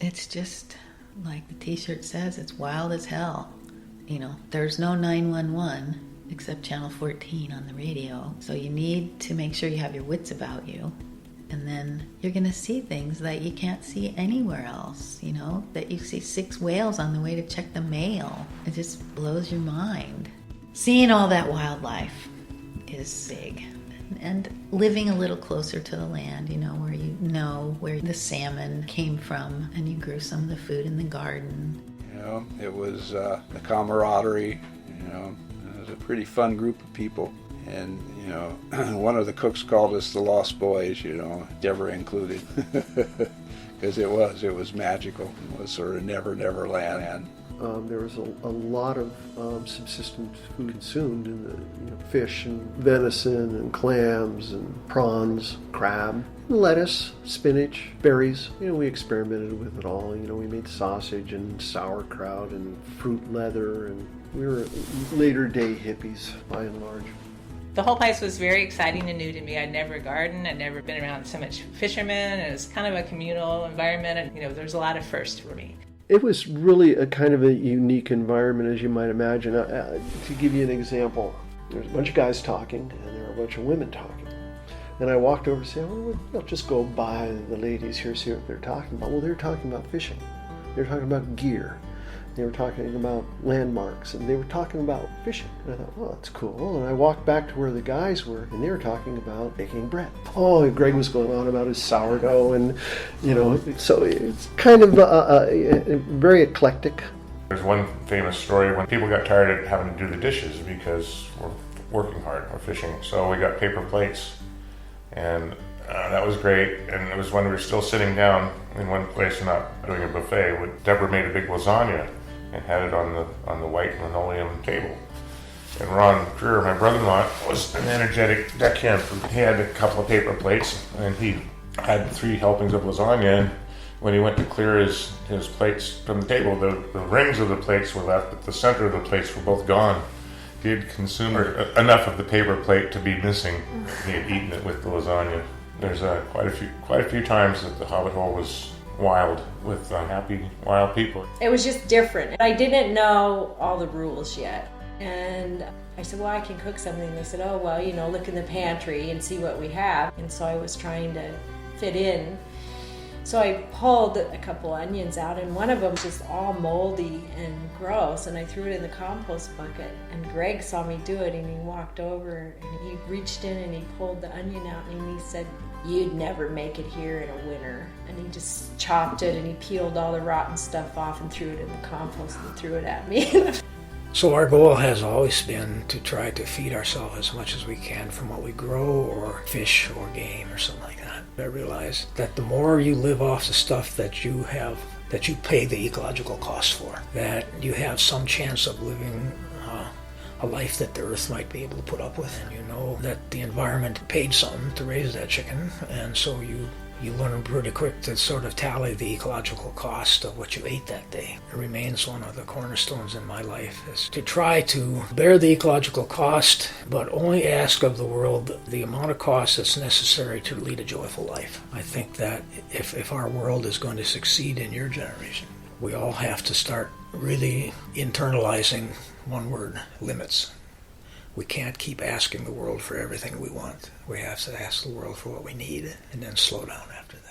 It's just, like the t-shirt says, it's wild as hell. You know, there's no 911 except channel 14 on the radio. So you need to make sure you have your wits about you. And then you're going to see things that you can't see anywhere else, you know, that you see 6 whales on the way to check the mail. It just blows your mind. Seeing all that wildlife is big. And living a little closer to the land, you know where the salmon came from, and you grew some of the food in the garden. You know, it was the camaraderie, you know, it was a pretty fun group of people. And, you know, one of the cooks called us the Lost Boys, you know, Deborah included, because it was magical. It was sort of never land. There was a lot of subsistence food consumed in the fish and venison and clams and prawns, crab, lettuce, spinach, berries. You know, we experimented with it all. You know, we made sausage and sauerkraut and fruit leather, and we were later day hippies by and large. The whole place was very exciting and new to me. I'd never gardened. I'd never been around so much fishermen. It was kind of a communal environment, and there was a lot of firsts for me. It was really a kind of a unique environment, as you might imagine. To give you an example, there's a bunch of guys talking, and there are a bunch of women talking. And I walked over and said, well, we'll just go by the ladies here, see what they're talking about. Well, they're talking about fishing. They're talking about gear. They were talking about landmarks, and they were talking about fishing. And I thought, well, that's cool. And I walked back to where the guys were, and they were talking about baking bread. Oh, Greg was going on about his sourdough, and, so it's kind of very eclectic. There's one famous story when people got tired of having to do the dishes because we're working hard, we're fishing. So we got paper plates, and that was great. And it was when we were still sitting down in one place and not doing a buffet. Deborah made a big lasagna and had it on the white linoleum table. And Ron Dreer, my brother-in-law, was an energetic deckhand. He had a couple of paper plates, and he had 3 helpings of lasagna. And when he went to clear his plates from the table, the rings of the plates were left, but the center of the plates were both gone. He had consumed enough of the paper plate to be missing. He had eaten it with the lasagna. There's quite a few times that the Hobbit Hole was wild with happy, wild people. It was just different. I didn't know all the rules yet. And I said, well, I can cook something. They said, oh, well, look in the pantry and see what we have. And so I was trying to fit in. So I pulled a couple onions out, and one of them was just all moldy and gross, and I threw it in the compost bucket. And Greg saw me do it, and he walked over, and he reached in and he pulled the onion out, and he said, you'd never make it here in a winter. And he just chopped it, and he peeled all the rotten stuff off and threw it in the compost and threw it at me. So our goal has always been to try to feed ourselves as much as we can from what we grow or fish or game or something like that. I realize that the more you live off the stuff that you have, that you pay the ecological cost for, that you have some chance of living a life that the earth might be able to put up with. And you know that the environment paid something to raise that chicken, and so you learn pretty quick to sort of tally the ecological cost of what you ate that day. It remains one of the cornerstones in my life, is to try to bear the ecological cost, but only ask of the world the amount of cost that's necessary to lead a joyful life. I think that if our world is going to succeed in your generation, we all have to start really internalizing one word: limits. We can't keep asking the world for everything we want. We have to ask the world for what we need and then slow down after that.